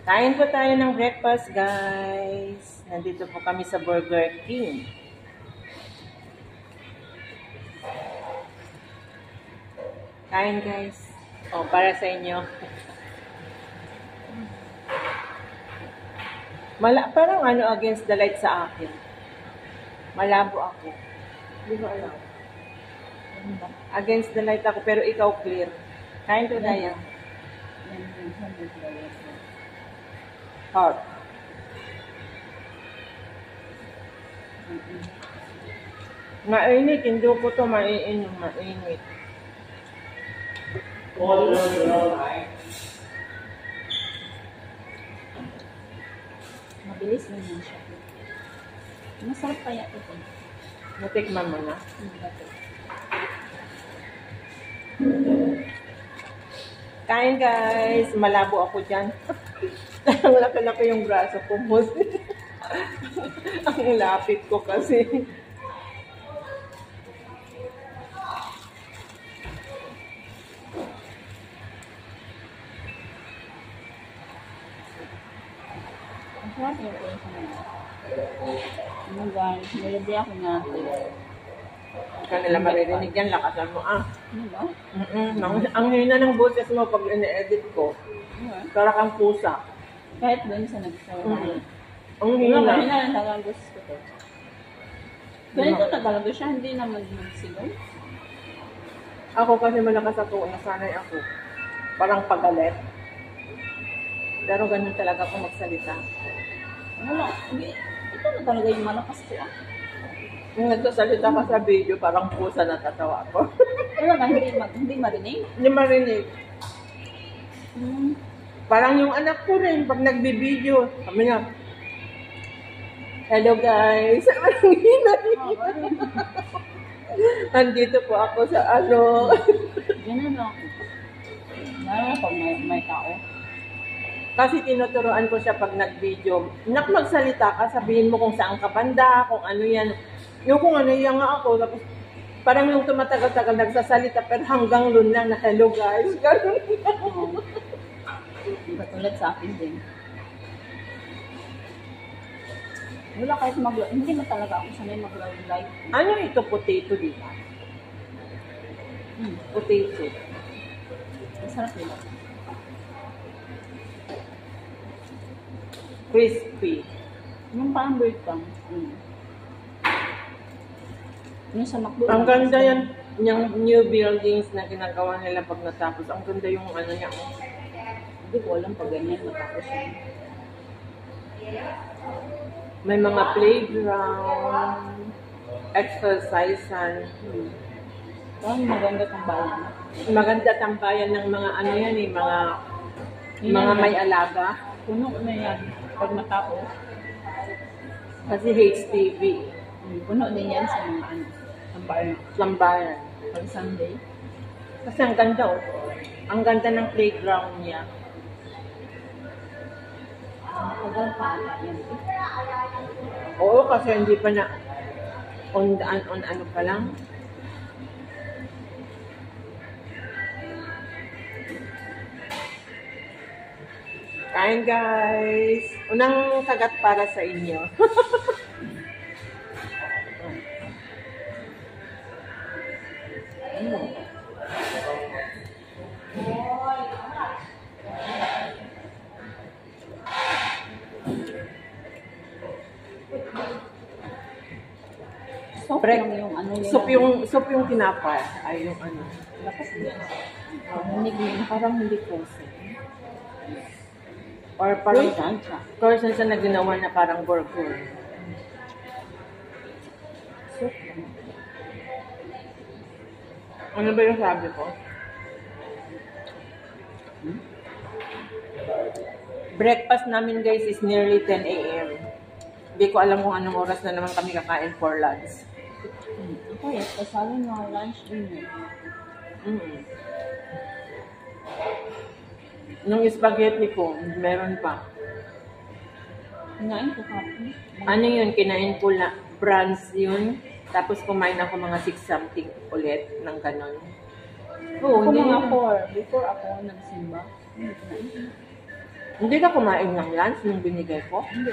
Kain po tayo ng breakfast, guys. Nandito po kami sa Burger King. Kain, guys. O, para sa inyo. Parang ano against the light sa akin. Malabo ako. Hindi ko alam. Against the light ako, pero ikaw clear. Kain po tayo. Hot. Mainit, hindi ko to mainit. Mabilis naman siya. Masarap kaya ito. Natikman mo na? Kain, guys. Malabo ako dyan. Ang laki-laki yung braso ko. Ang lapit ko kasi. Ang sarap yung ito sa mga. Ano guys, nilagay ako natin. Kanila maririnig yan, lakasan mo Ano ba? Ang hina ng boses mo pag ine-edit ko. Para kang pusa. Kahit doon sa nagsawa. Ang Hina hina. lang talagang gusto ko to. Ganito talaga siya, hindi naman magsigaw. Ako kasi malakas ako, nasanay ako. Parang pagalit. Pero ganun talaga ako magsalita. Wala, ito na talaga yung malakas ko Kung nagsasalita ka sa video, parang pusa natatawa ako. Wala ba, hindi marinig? Hindi marinig. Parang yung anak ko rin, pag nagbibideo, kami nga, hello guys, ang hina. Nandito po ako sa ano. Ganun lang. Lalo pag may tao. Kasi tinuturoan ko siya pag nag-video. Magsalita ka, sabihin mo kung saan ka banda, kung ano yan. Yung kung ano yan nga ako, tapos parang yung tumatagal-tagal nagsasalita, pero hanggang doon lang na hello guys. Ganun. Katulad sa akin din. Wala kahit hindi mo talaga ako sanay mag-live. Ano ito? Potato, di ba? Potato. Masarap yun. Crispy. Yung parang breadcrumbs. Yung sa McDo. Ang ganda yan, yung new buildings na ginagawa nila pag natapos. Ang ganda yung ano niya. Hindi ko alam pag ganyan matapos yun. May mga playground, exercisean. Parang maganda kang bayan. Maganda tambayan ng mga ano yan eh, mga may alaga. Puno na yan. Pag matapos. Kasi HTV. Puno din yan sa mga ano. Tambayan. Pag Sunday. Kasi ang ganda oh. Ang ganda ng playground niya. Matagal pa ata yan. Oo, kasi hindi pa na on ano pa lang. Kain guys. Unang kagat para sa inyo. Soup yung ano yun. Soup yung tinapay. Ay, yung ano. Lakas din. Parang hindi frozen. Or parang frozen sa na ginawa na parang burger. Soup. Ano ba yung sabi ko? Breakfast namin guys is nearly 10 a.m. Hindi ko alam kung anong oras na naman kami kakain for lunch. Ako yes, kasali na lunch din. Nung spaghetti ko, meron pa. Kinain ko kapon. Ano yun? Kinain ko bronze yun. Tapos kumain ako mga 6 something ulit ng ganon. Oo, hindi mga 4. Before ako nagsimba. Hindi ka kumain ng lunch nung binigay ko? Hindi.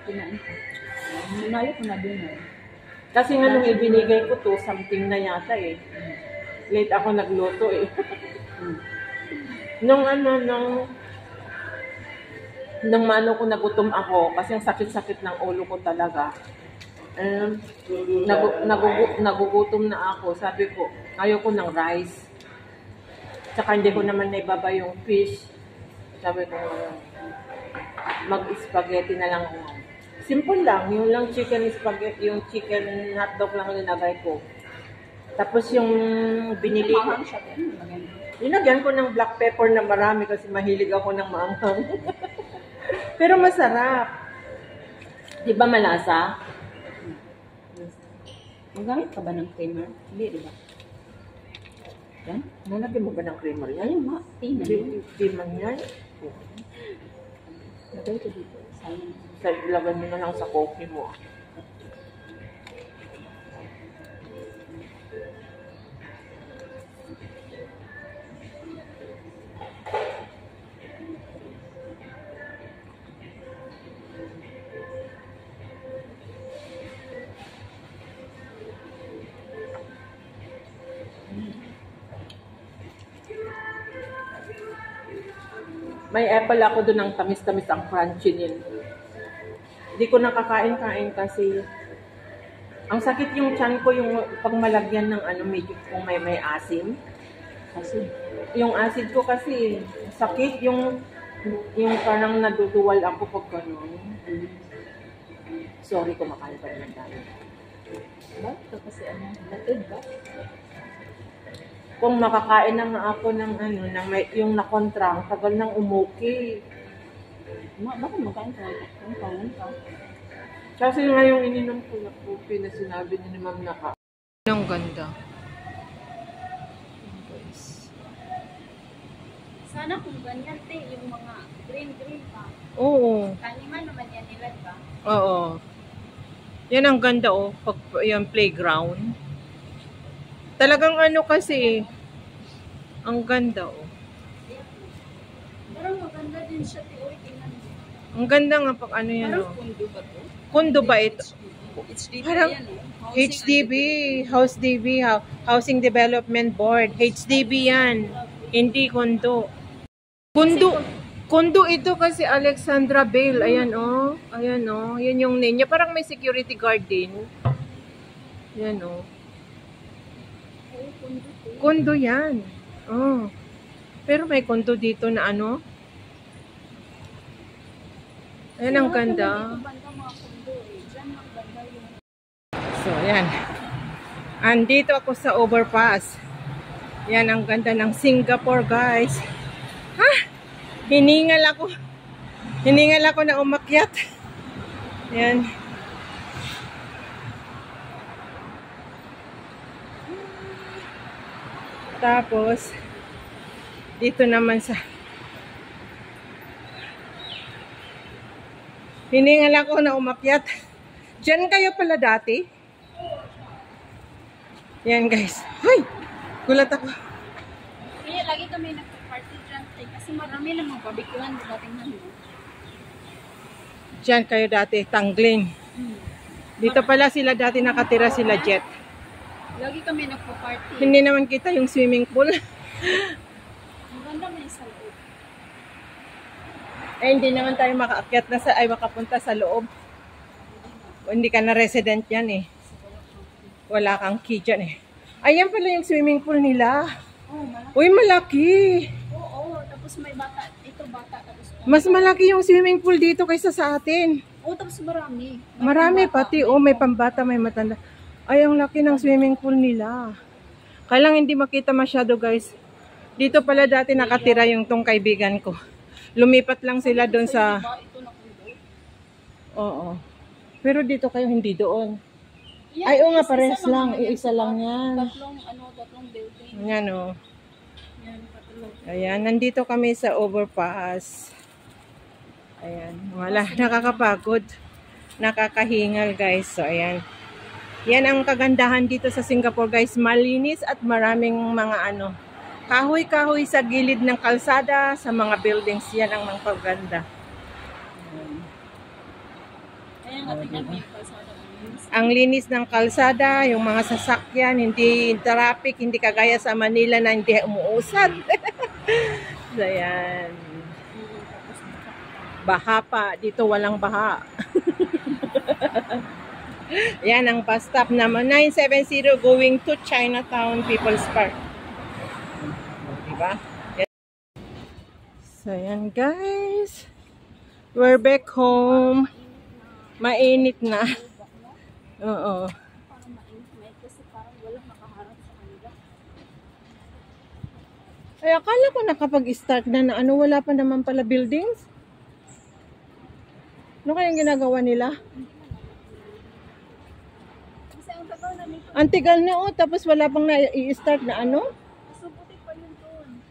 Kinain ko. Sinalo ko na dinner. Kasi nga nung ibinigay ko to, something na yata eh. Late ako nagluto eh. Nung ko nagutom ako, kasi ang sakit-sakit ng ulo ko talaga. Nagugutom na ako. Sabi ko, ayoko ng rice. Tsaka hindi ko naman naibaba yung fish. Sabi ko, mag-spaghetti na lang ako. Simple lang, yung lang chicken spaghetti, yung chicken hotdog lang linagay ko. Tapos yung binili ko, Mahang siya din. linagyan ko ng black pepper na marami kasi mahilig ako ng maanghang. Pero masarap. Di ba malasa? Magamit ka ba ng creamer? Hindi, di ba? Yan? Nalagyan mo ba ng creamer yan? Ayun nga, creamer. Di man yan. Lagay ko dito. Sayang. Lagyan mo na lang sa coffee mo. May apple ako doon ng tamis-tamis ang crunchy niya. Hindi ko nakakain-kain kasi ang sakit yung tiyan ko yung pag malagyan ng medyo kung may asim. Kasi, Yung acid ko kasi sakit yung parang naduduwal ako pag gano'n. Sorry, kumakain pa naman tayo. ba? Ito kasi latid ba? Kung makakain na nga ako ng yung nakontra, ang tagal nang umuki. Bakit magkain ka? Kung kain ka? Kasi nga yung ininom ko na coffee na sinabi ni Ma'am Naka. Ang ganda. Sana kung ganyan, yung mga green pa. Oo. Taniman naman yan nila, ba? Oo. Yan ang ganda pag yung playground. Talagang kasi, ang ganda Parang maganda din siya, Tioy, tingnan mo. Ang ganda nga pag yan Parang kondo ba to? Kondo ba ito? HDB Parang yan HDB, Housing Development Board. HDB yan. Hindi kondo. Kondo ito kasi Alexandra Bale. Ayan Ayan Yan yung name niya. Parang may security guard din. Ayan Kondo yan. Pero may kondo dito na Ayan ang ganda. So, ayan. Andito ako sa overpass. Yan ang ganda ng Singapore, guys. Hiningal ako na umakyat. Yan. Tapos, dito naman hiningal ako na umakyat. Diyan kayo pala dati? Yan, guys. Hoy! Gulat ako. Kaya lagi kami nagpa-party dyan, kasi marami namang barbecue-an dating namin. Diyan kayo dati, Tanglin. Dito pala sila dati nakatira sila Jet. Lagi kami nagpa-party. Hindi naman kita yung swimming pool. Maganda may sa loob. Hindi naman tayo makaakyat makapunta sa loob. Hindi ka na resident yan Wala kang key dyan Ayan pala yung swimming pool nila. Malaki. Uy, malaki. Oo, tapos may bata. Ito bata. Tapos, Mas malaki yung swimming pool dito kaysa sa atin. tapos marami. Marami pati. May pambata, may matanda. Ay, ang laki ng swimming pool nila. Kaya lang hindi makita masyado, guys. Dito pala dati nakatira yung tong kaibigan ko. Lumipat lang sila doon sa... Ito na kundo. Oo. Pero dito kayo hindi doon. Yan, Ay, nga, isa pares lang, lang. Iisa lang yan. Tatlong building. Yan, Yan, tatlo. Ayan, nandito kami sa overpass. Ayan. Wala, nakakapagod. Nakakahingal, guys. So, ayan. Yan ang kagandahan dito sa Singapore, guys. Malinis at maraming mga Kahoy-kahoy sa gilid ng kalsada, sa mga buildings. Yan ang mga paganda. Kaya nga tingnan mo yung kalsada. Ang linis ng kalsada, yung mga sasakyan, hindi traffic, hindi kagaya sa Manila na hindi umuusad. So, yan. Baha pa. Dito walang baha. Yan ang bus stop naman. 970 going to Chinatown People's Park. Diba? So, yan guys. We're back home. Mainit na. Oo. Parang mainit kasi parang walang nakaharap sa kanila. Ay, akala ko nakapag-start na ano, wala pa naman pala buildings. Ano kayang ginagawa nila? Kasi ang tagal na nito. Antigal na oh, tapos wala pang na-i-start na ano? Subuti pa yun doon.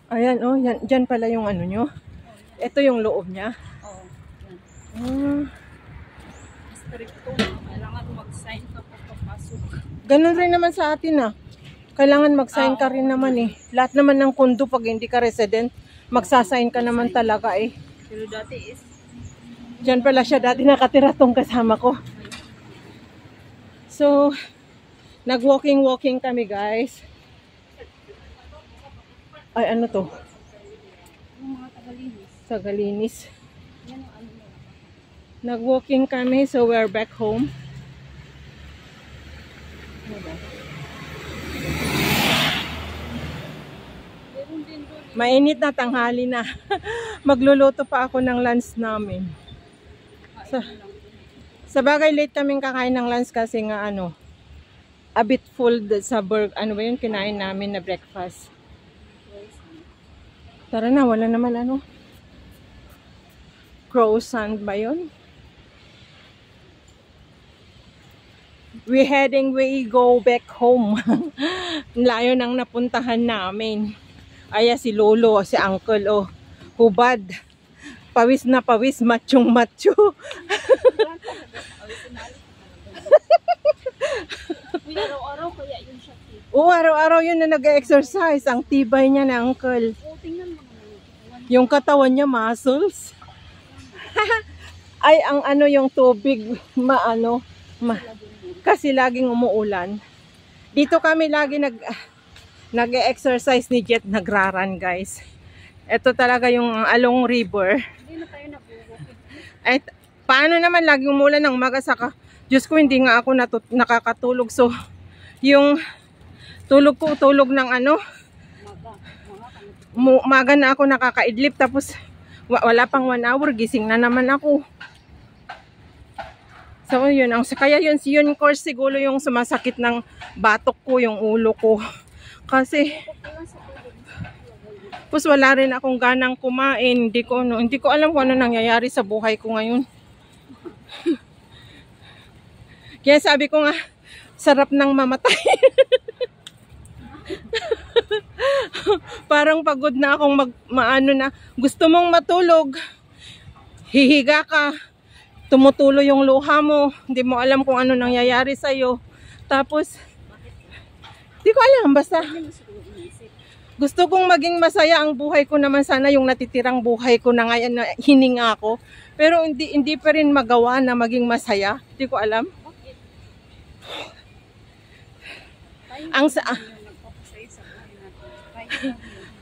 Ayan oh, yan, dyan pala yung ano nyo. Ito yung loob niya. Oo. Yan. Stricto. Kailangan mag-sign ka pagpapasok. Ganun rin naman sa atin ah. Kailangan mag-sign ka rin naman eh. Lahat naman ng kondo pag hindi ka resident, magsasign ka naman talaga eh. Pero dati is Diyan pala siya dati nakatira tong kasama ko. So, nag-walking kami guys. Ay, ano to? yung mga tagalinis. Tagalinis. Yan ang ano nila. Nag-walking kami, so we're back home. Meron din doon. Mainit na, tanghali na. Magluluto pa ako ng lunch namin. Sa bagay, late kaming kakain ng lunch kasi nga ano, a bit full sa ano ba yun, kinain namin na breakfast. Tara na, wala naman ano. Croissant ba yun? We go back home. Layo nang napuntahan namin. Aya si Lolo, si Uncle, oh. Hubad. Pawis na pawis, machong macho. Uy, araw-araw kaya yun siya. Oo, araw-araw yun na nag-exercise. Ang tibay niya na, Uncle. Oo, tingnan mo naman. Yung katawan niya, muscles. Ay, ang ano yung tubig, kasi laging umuulan. Dito kami lagi nag-exercise ni Jet, nagraran guys. Ito talaga yung Along River. Hindi na tayo nag-walking. Ay, paano naman lagi umulan ng umaga saka, Diyos ko, hindi nga ako nakakatulog. So, yung tulog ko, tulog ng ano, maga na ako nakakaidlip. Tapos, wala pang 1 hour, gising na naman ako. So, yun. Kaya yun course siguro yung sumasakit ng batok ko, yung ulo ko. Kasi, tapos wala rin akong ganang kumain. Hindi ko alam kung ano nangyayari sa buhay ko ngayon. Kaya sabi ko nga, sarap nang mamatay. Parang pagod na akong gusto mong matulog. Hihiga ka. Tumutulo yung luha mo. Hindi mo alam kung ano nangyayari sa'yo. Tapos, hindi ko alam. Basta, gusto kong maging masaya ang buhay ko naman. Sana yung natitirang buhay ko na ngayon na hininga ako. Pero hindi pa rin magawa na maging masaya. Hindi ko alam.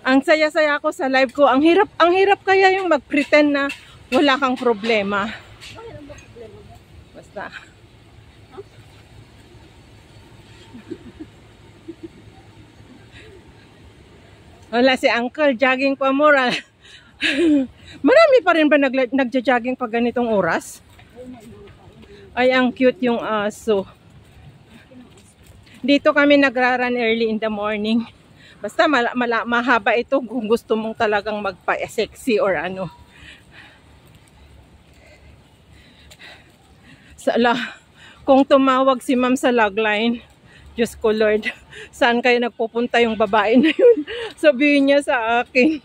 Ang saya-saya ko sa live ko. Ang hirap kaya yung mag-pretend na wala kang problema. Basta. Wala si Uncle, jogging pa mura. Marami pa rin ba nagja-jogging pag ganitong oras? Ay, ang cute yung aso. Dito kami nagra-run early in the morning. Basta mahaba ito kung gusto mong talagang magpa-sexy or ano. Kung tumawag si ma'am sa logline, Diyos ko Lord, saan kayo nagpupunta yung babae na yun? Sabihin niya sa akin.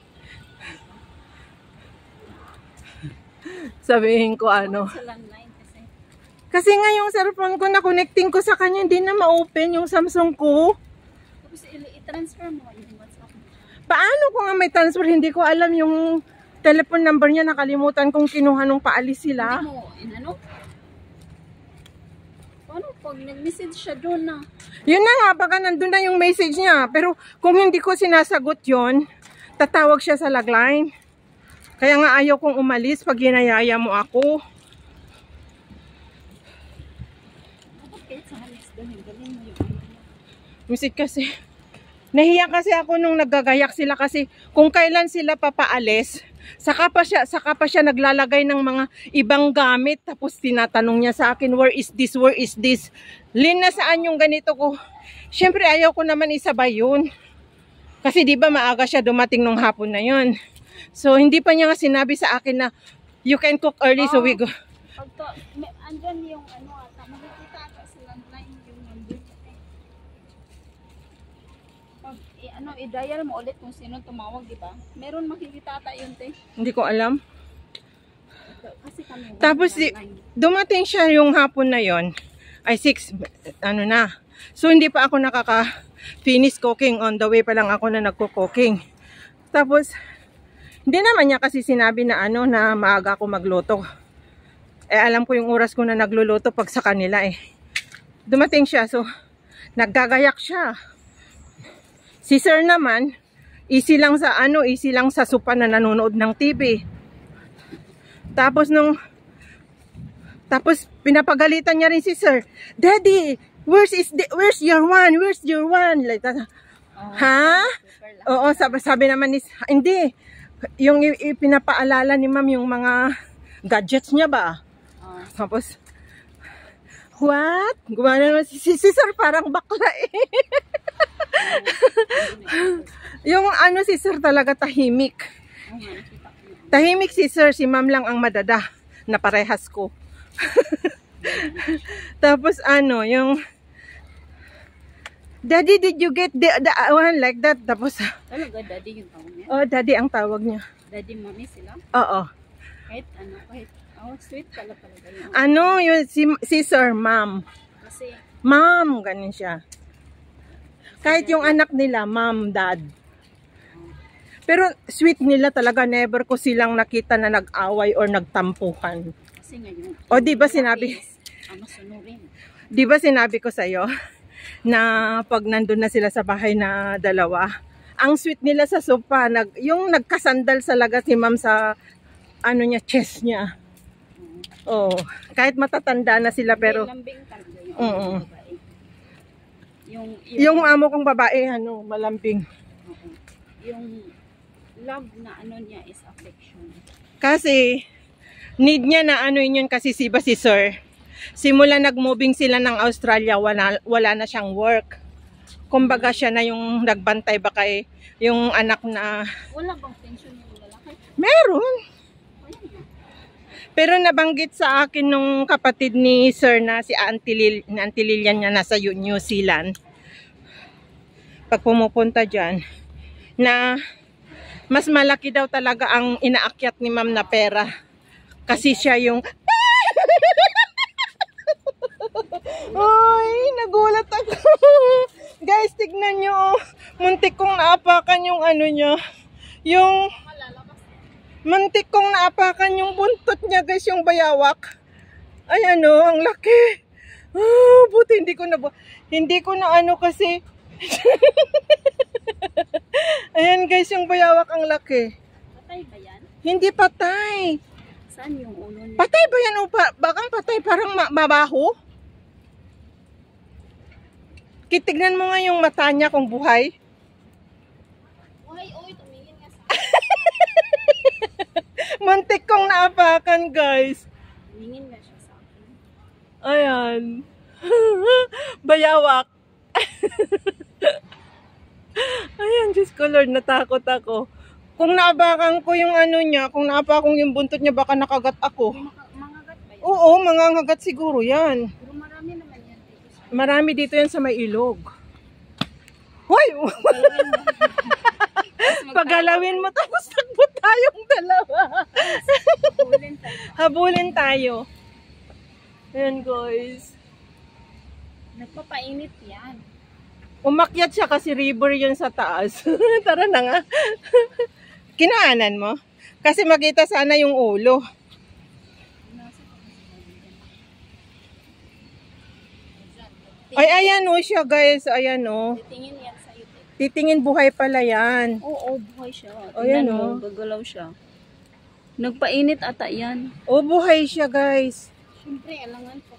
Sabihin ko ano. Kasi nga yung cellphone ko na connecting ko sa kanya, hindi na ma-open yung Samsung ko. Tapos transfer mo yung WhatsApp. Paano ko nga may transfer? Hindi ko alam yung telephone number niya. Nakalimutan kong kinuha nung paalis sila. Hindi mo, ano? Paano pag nag-message siya doon na? Yun na nga, baka nandun na yung message niya. Pero kung hindi ko sinasagot yon, tatawag siya sa lagline. Kaya nga ayaw kong umalis pag ginayaya mo ako. Bakit sa halis doon? Galing mo yung Misit kasi. Nahiya kasi ako nung naggagayak sila kasi kung kailan sila papaalis, saka pa siya naglalagay ng mga ibang gamit tapos tinatanong niya sa akin, where is this, where is this? Lin, nasaan yung ganito ko? Siyempre ayaw ko naman isabay yun. Kasi di ba maaga siya dumating nung hapon na yun. So hindi pa niya nga sinabi sa akin na you can cook early so we go. Pagka, andyan yung ano ata, makikita ata sa landline yung number. Pag i-dial mo ulit kung sino tumawag, di ba? Meron makikita ata yun, te. Hindi ko alam. Kasi kami. Tapos dumating siya yung hapon na yon. Ay 6, ano na. So hindi pa ako nakaka-finish cooking. On the way pa lang ako na nagko-cooking. Tapos hindi naman niya kasi sinabi na ano na maaga ako magluto. Alam ko yung oras ko na nagluluto pag sa kanila eh. Dumating siya, so naggagayak siya. Si sir naman, easy lang sa sopa na nanonood ng TV. Tapos pinapagalitan niya rin si sir. Daddy, where's your one? Where's your one? Like that. Ha? Oo, sabi naman ni, hindi. Yung pinapaalala ni ma'am yung mga gadgets niya ba? Tapos, what? Gumana naman si sir, parang bakla eh. Yung ano si sir talaga tahimik. Tahimik si sir, si ma'am lang ang madada na parehas ko. Tapos ano, yung Daddy, did you get the one like that? Tapos, talaga, daddy yung tawag niya? oh, daddy ang tawag niya. Daddy, mommy sila? Oo. Kahit, sweet pala talaga yun. Ano, yung si sir, ma'am. Kasi, Ma'am, ganun siya. Kahit yung anak nila, ma'am, dad. Pero sweet nila talaga, never ko silang nakita na nag-away or nagtampuhan. kasi ngayon, O, di ba sinabi? sunurin. Di ba sinabi ko sa'yo na pag nandun na sila sa bahay na dalawa, ang sweet nila sa sopa, yung nagkasandal talaga si ma'am sa ano niya, chest niya. Oh, kahit matatanda na sila pero lambing talaga yung babae. Yung amo kong babae, ano, malambing. Yung love na ano niya is affection. Kasi need niya na ano yun kasi si sir. Simula nag-moving sila ng Australia, wala na siyang work. Kumbaga siya na yung nagbantay ba kay yung anak na... Wala bang pension yung lalaki? Meron. Pero nabanggit sa akin nung kapatid ni sir na si Auntie Lilian niya nasa New Zealand. Pag pumupunta dyan, na mas malaki daw talaga ang inaakyat ni ma'am na pera. Kasi siya yung... Ay, nagulat ako. Guys, tignan nyo. Muntik kong naapakan yung ano niya. Yung... Muntik kong naapakan yung buntot niya, guys, yung bayawak. Ay, ano, ang laki. Oh, buti hindi ko na ano kasi. Ayan, guys, yung bayawak ang laki. Patay ba yan? Hindi patay. Saan yung ulo niya? Patay ba yan o bakang patay? Parang mabaho? Kitignan mo nga yung mata niya kung buhay. Oy, tumingin nga sa Muntik kong naapakan, guys. tumingin nga siya sa akin. Ayan. Bayawak. Ayan, Diyos ko Lord, natakot ako. Kung naapakan ko yung ano niya, kung naapakan yung buntot niya, baka nakagat ako. Mangagat ba yan? Oo, mangangagat siguro yan. Pero marami naman yan. Marami dito yan sa may ilog. Hoy! Pagalawin mo tapos takbo tayong dalawa. Habulin tayo. Ayan, guys. Nagpapainit yan. Umakyat siya kasi river yun sa taas. Tara na nga. Kinaanan mo? Kasi makita sana yung ulo. Ay, ayan o siya guys. Ayan o. Titingin yan sa iyo. Titingin buhay pala yan. Oo, buhay siya. Ayan, Tingnan oh. mo, gagalaw siya. Nagpainit ata yan. O, buhay siya guys. Siyempre, alangan po.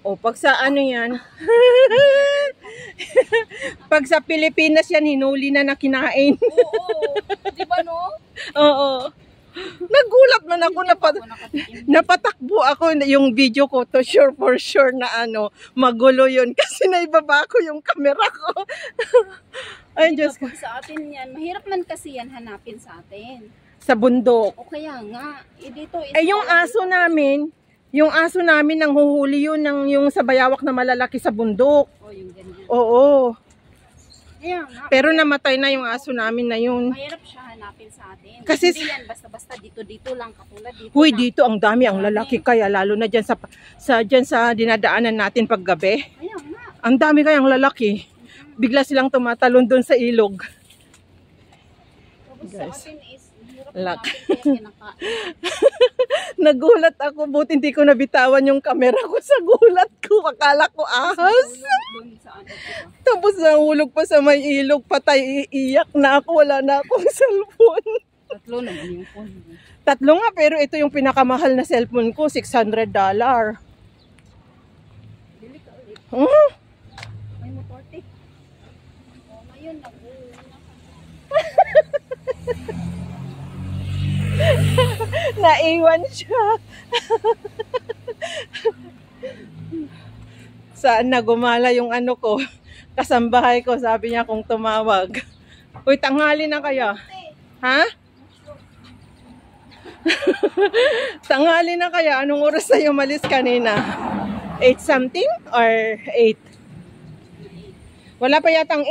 O, pag sa ano yan? Pag sa Pilipinas yan, hinuli na kinain. Oo, di ba no? Oo. Nagulat man ako, napatakbo ako yung video ko to sure for sure na ano, magulo yun kasi naibaba ko yung camera ko. Ay, Diyos ko. Pag sa atin yan, mahirap man kasi yan hanapin sa atin. Sa bundok. O kaya nga, dito is Eh, yung aso namin nang huhuli yun ng yung sa bayawak na malalaki sa bundok. o yung ganyan. Oo. Kaya nga, Pero namatay na yung aso namin na yun. mahirap siya hanapin sa atin. Kasi hindi yan basta-basta dito lang katulad dito. Huy, lang. dito ang dami ang lalaki kaya lalo na diyan sa dinadaanan natin paggabi. Kaya nga. Ang dami kayang lalaki. Bigla silang tumatalon doon sa ilog. Tapos Guys. sa atin is mahirap Lak. hanapin kaya kinakain. Nagulat ako, buti hindi ko nabitawan yung camera ko sa gulat ko. Akala ko ahas. Doon sa ano, diba? Tapos nahulog pa sa may ilog, patay, iiyak na ako. Wala na akong cellphone. Tatlo naman yung phone. Tatlo nga, pero ito yung pinakamahal na cellphone ko, $600. Bili ka ulit. Hmm? May motor te. O, ngayon, nag-uuna ka. Naiwan siya. Saan na gumala yung ano ko? Kasambahay ko, sabi niya kung tumawag. Uy, tanghali na kaya? Ha? Tanghali na kaya? Anong oras tayo umalis kanina? 8 something or 8? Wala pa yatang 8?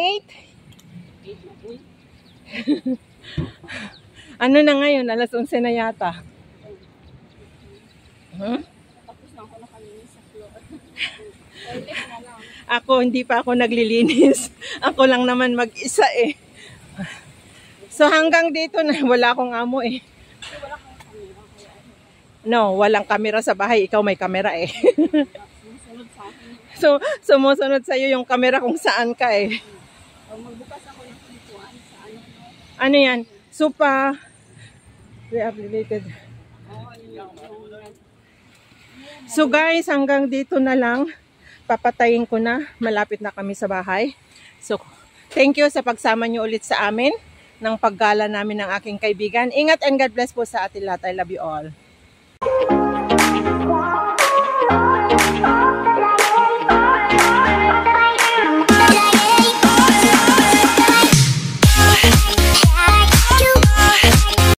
Ano na ngayon? Alas 11 na yata. Huh? Tapos na ako nakalinis sa floor. Toilet na lang. Ako, hindi pa ako naglilinis. Ako lang naman mag-isa eh. So hanggang dito na, wala akong amo eh. Kasi wala kang camera. Kaya No, walang kamera sa bahay. Ikaw may kamera eh. sunod sa akin. So, sumusunod sa'yo yung kamera kung saan ka eh. Pag magbukas ako ng pintuan sa ano. Ano yan? Supa. Rehabilitated. Oo, yung So guys, hanggang dito na lang. Papatayin ko na. Malapit na kami sa bahay. So, thank you sa pagsama nyo ulit sa amin ng paggala namin ng aking kaibigan. Ingat and God bless po sa atin lahat. I love you all.